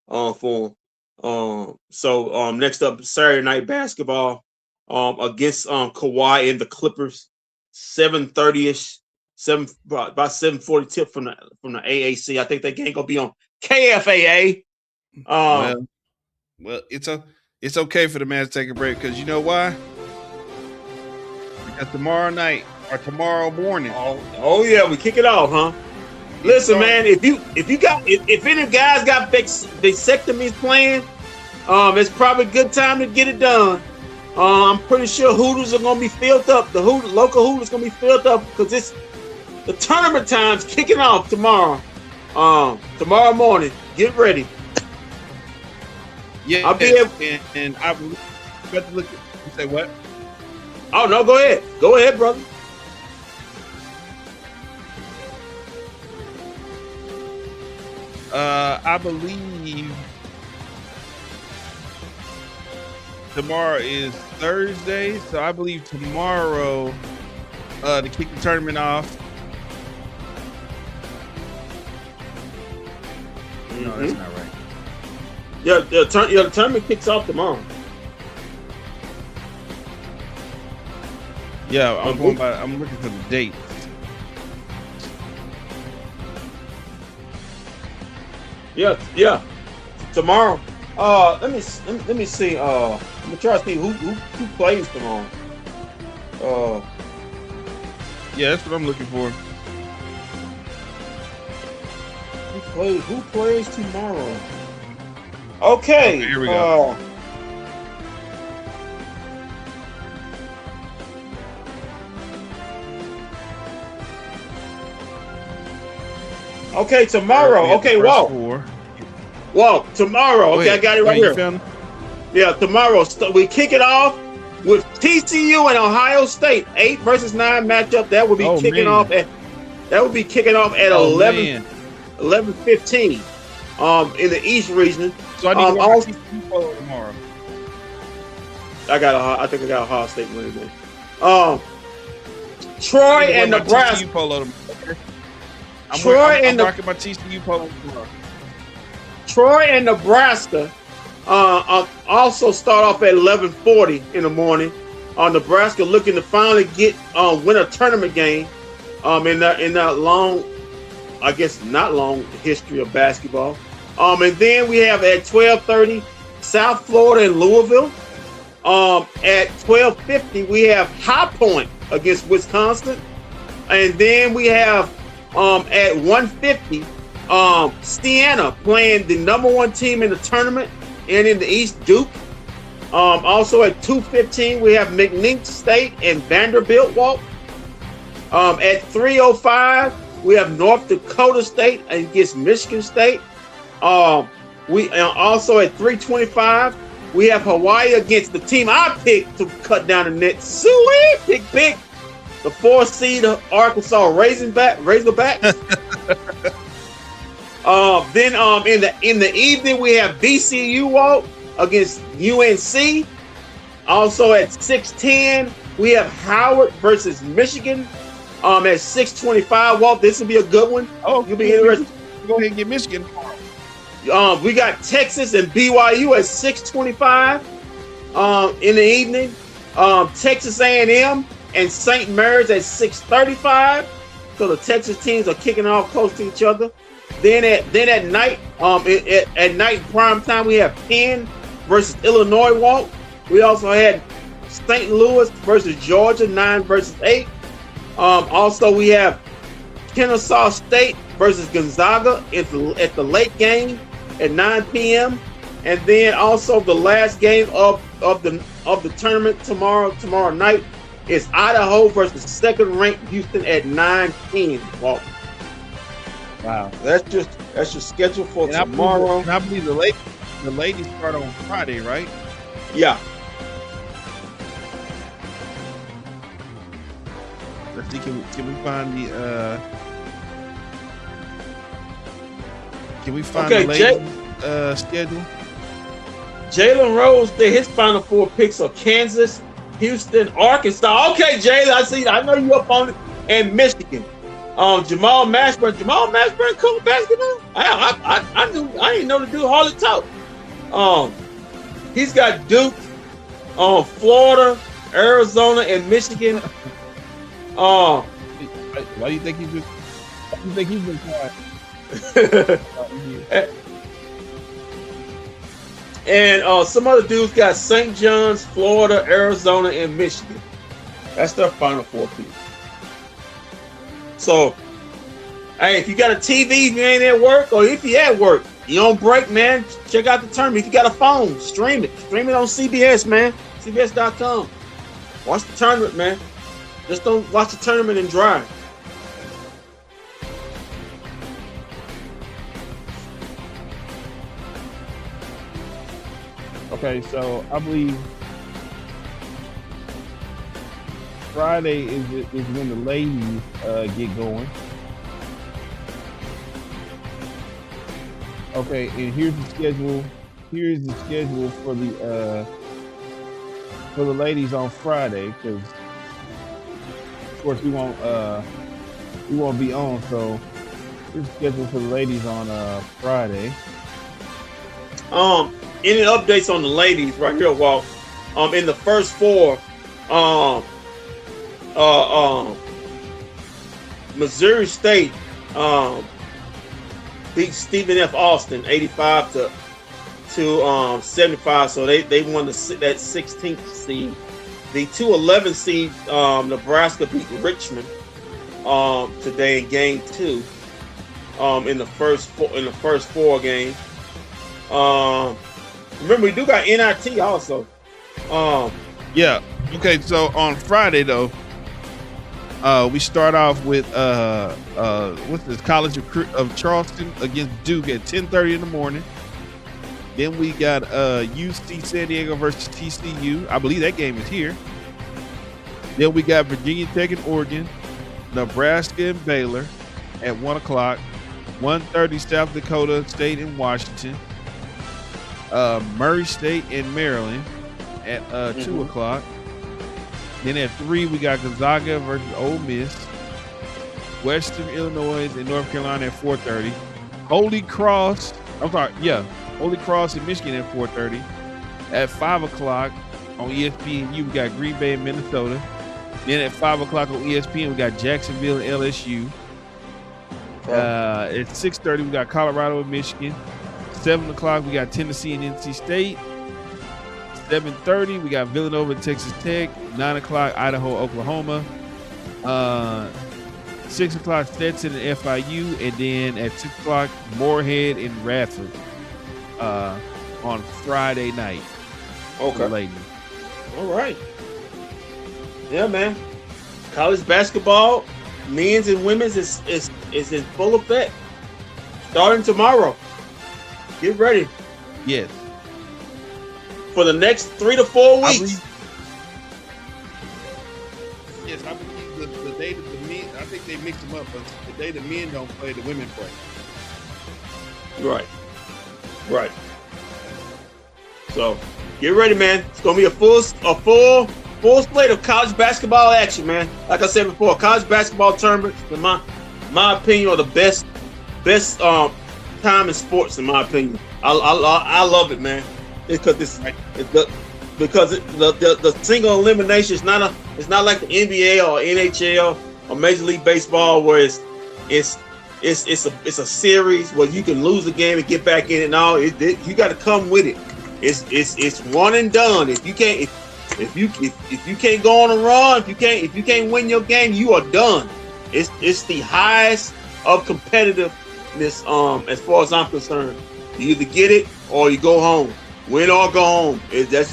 for them. So next up, Saturday night basketball against Kawhi and the Clippers. 7:30ish, about 7:40 tip from the AAC. I think that game gonna be on KFAA. Well, it's okay for the man to take a break because you know why? Because tomorrow night or tomorrow morning. Oh yeah, we kick it off, huh? Listen, man, if any guys got vasectomies planned, it's probably a good time to get it done. I'm pretty sure Hooters are gonna be filled up. The local Hooters gonna be filled up because it's the tournament time's kicking off tomorrow. Tomorrow morning. Get ready. Yeah, I'll be able. And I will about to look. You say what? Oh no, go ahead. Go ahead, brother. I believe tomorrow is Thursday, so I believe tomorrow to kick the tournament off. No, that's not right. Yeah, the tournament kicks off tomorrow. Yeah, I'm looking for the date. Yeah. Tomorrow. Let me see. I'm gonna try to see who plays tomorrow. Yeah, that's what I'm looking for. Who plays tomorrow? Okay. Here we go. Okay, tomorrow. Okay, whoa. Tomorrow. Okay, I got it right here. Yeah, tomorrow. We kick it off with TCU and Ohio State. 8 versus 9 matchup. That would be kicking off at 11:15. In the East region. So I need to go TCU polo tomorrow. I think I got Ohio State winning today. Troy and Nebraska. TCU polo I'm rocking my TCU polo tomorrow. Troy and Nebraska also start off at 11:40 in the morning. Nebraska looking to finally win a tournament game in that long, I guess not long history of basketball. And then we have at 12:30 South Florida and Louisville. At 12:50 we have High Point against Wisconsin, and then we have at 1:50 Siena playing the #1 team in the tournament and in the East, Duke. Also at 2:15 we have McNeese State and Vanderbilt walk. At 3:05 we have North Dakota State against Michigan State. We also at 3:25 we have Hawaii against the team I picked to cut down the net. Sweet pick. The 4th seed of Arkansas Razorbacks. Then in the evening we have VCU walk against UNC. Also at 6:10 we have Howard versus Michigan. At 6:25 walk. This will be a good one. You'll be interested. Go ahead and get Michigan. We got Texas and BYU at 6:25 in the evening. Texas A&M and St. Mary's at 6:35. So the Texas teams are kicking off close to each other. Then at night, at night prime time, we have Penn versus Illinois walk. We also had St. Louis versus Georgia, 9 versus 8. Also we have Kennesaw State versus Gonzaga at the late game at 9 p.m. And then also the last game of the tournament tomorrow night is Idaho versus second-ranked Houston at 9 p.m. Wow. That's your schedule for tomorrow. I believe the ladies start on Friday, right? Yeah. Let's see. Can we find the the ladies schedule? Jalen Rose, his final 4 picks are Kansas, Houston, Arkansas. Okay, Jalen, I see. I know you up on it. And Michigan. Jamal Mashburn coach basketball. I didn't know the dude hardly talk. He's got Duke, Florida, Arizona, and Michigan. Why do you think he's been quiet? And some other dudes got St. John's, Florida, Arizona, and Michigan. That's their final 4 picks. So, hey, if you got a TV, if you ain't at work, or if you at work, you on break, man, check out the tournament. If you got a phone, stream it. Stream it on CBS, man. CBS.com. Watch the tournament, man. Just don't watch the tournament and drive. Okay, so I believe Friday is when the ladies get going. Okay, and here's the schedule. Here's the schedule for the ladies on Friday, because of course we won't be on. So here's the schedule for the ladies on Friday. Any updates on the ladies right here, Walt? In the first four, Missouri State beat Stephen F. Austin 85 to 75, so they won that 16th seed. The 2-11 seed Nebraska beat Richmond today in game 2 in the first four games. Remember, we do got NIT also. Yeah. Okay. So on Friday though, we start off with what's this? College of Charleston against Duke at 10:30 in the morning. Then we got UC San Diego versus TCU. I believe that game is here. Then we got Virginia Tech and Oregon, Nebraska and Baylor at 1 o'clock. 1:30 South Dakota State and Washington. Murray State and Maryland at 2 o'clock. Then at 3 we got Gonzaga versus Ole Miss. Western Illinois and North Carolina at 4:30. Holy Cross and Michigan at 4:30. At 5 o'clock on ESPNU we got Green Bay and Minnesota. Then at 5 o'clock on ESPN we got Jacksonville and LSU. At 6:30 we got Colorado and Michigan. 7 o'clock we got Tennessee and NC State. 7:30 we got Villanova and Texas Tech. 9 o'clock Idaho, Oklahoma. 6 o'clock Stetson and FIU, and then at 6 o'clock Moorhead and Radford on Friday night. Okay. Ladies. All right. Yeah, man. College basketball, men's and women's is in full effect. Starting tomorrow. Get ready. Yes. For the next 3 to 4 weeks. I believe the day that the men, I think they mix them up, but the day the men don't play, the women play. Right. So get ready, man. It's gonna be a full slate of college basketball action, man. Like I said before, college basketball tournaments, in my opinion, are the best time in sports, in my opinion. I love it, man. Because the single elimination is not like the NBA or NHL or Major League Baseball, where it's a series where you can lose a game and get back in it. No, you got to come with it. It's one and done. If you can't go on a run, if you can't win your game, you are done. It's the highest of competitiveness as far as I'm concerned. You either get it or you go home. Win or go home. That's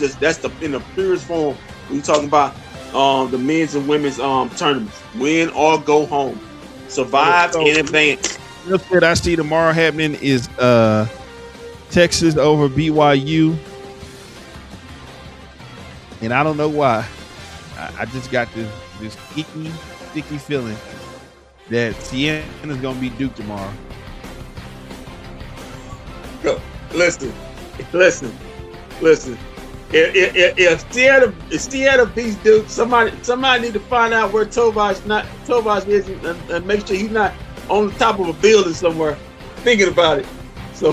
in the purest form. We're talking about the men's and women's tournaments. Win or go home. Survive in advance. The that I see tomorrow happening is Texas over BYU, and I don't know why. I just got this sticky feeling that Sienna's gonna be Duke tomorrow. Listen. If Sienna beats Duke, somebody need to find out where Tobias is and make sure he's not on the top of a building somewhere thinking about it. So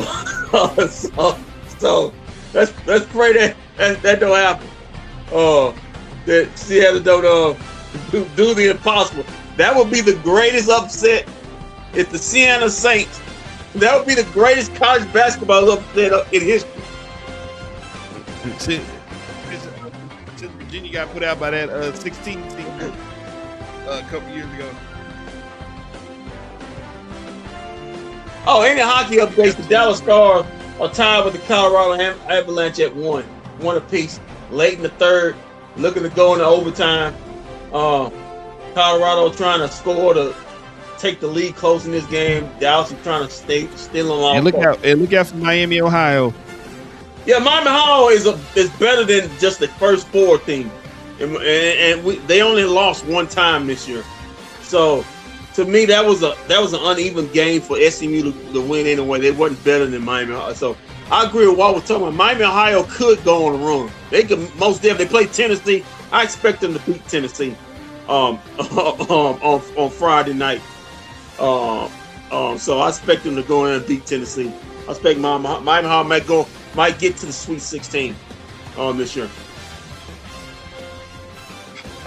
let's pray that don't happen. That Sienna don't do the impossible. That would be the greatest upset if the Sienna Saints. That would be the greatest college basketball upset in history. Since Virginia got put out by that 16 team a couple years ago. Oh, any hockey updates? The Dallas Stars are tied with the Colorado Avalanche at one apiece. late in the third, looking to go into overtime. Colorado trying to score to take the lead close in this game. Dallas is trying to still on. And look out for Miami, Ohio. Yeah, Miami Ohio is better than just the first four team, and they only lost one time this year. So to me, that was an uneven game for SMU to win anyway. They wasn't better than Miami Ohio. So I agree with what we're talking about. Miami Ohio could go on a run. They could most definitely play Tennessee. I expect them to beat Tennessee on Friday night. So I expect them to go in and beat Tennessee. I expect Miami Ohio might get to the Sweet 16 this year.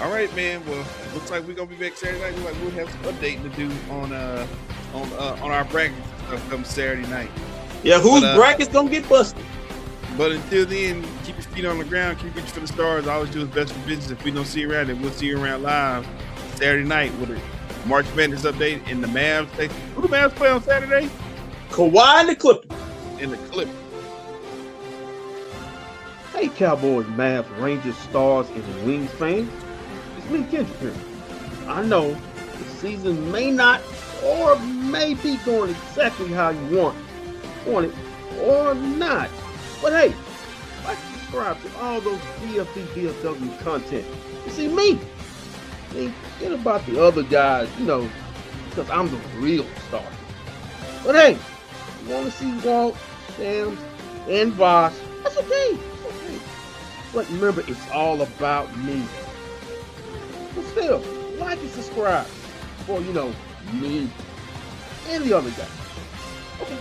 All right, man. Well, it looks like we're gonna be back Saturday night. We'll have some updating to do on our brackets come Saturday night. Yeah, whose bracket's gonna get busted? But until then, keep your feet on the ground, keep reaching for the stars. Always do his best for business. If we don't see you around, then we'll see you around live Saturday night with a March Madness update in the Mavs. Who the Mavs play on Saturday? Kawhi and the Clippers. Hey, Cowboys, Mavs, Rangers, Stars, and Wings fans. It's me, Kendrick here. I know the season may not or may be going exactly how you want it or not. But hey, like and subscribe to all those bFb, BFW content. You see me? Forget about the other guys, because I'm the real star. But hey, you want to see Walt, Shams, and Voss, that's okay. But remember, it's all about me. But still, like and subscribe for, me and the other guy. Okay.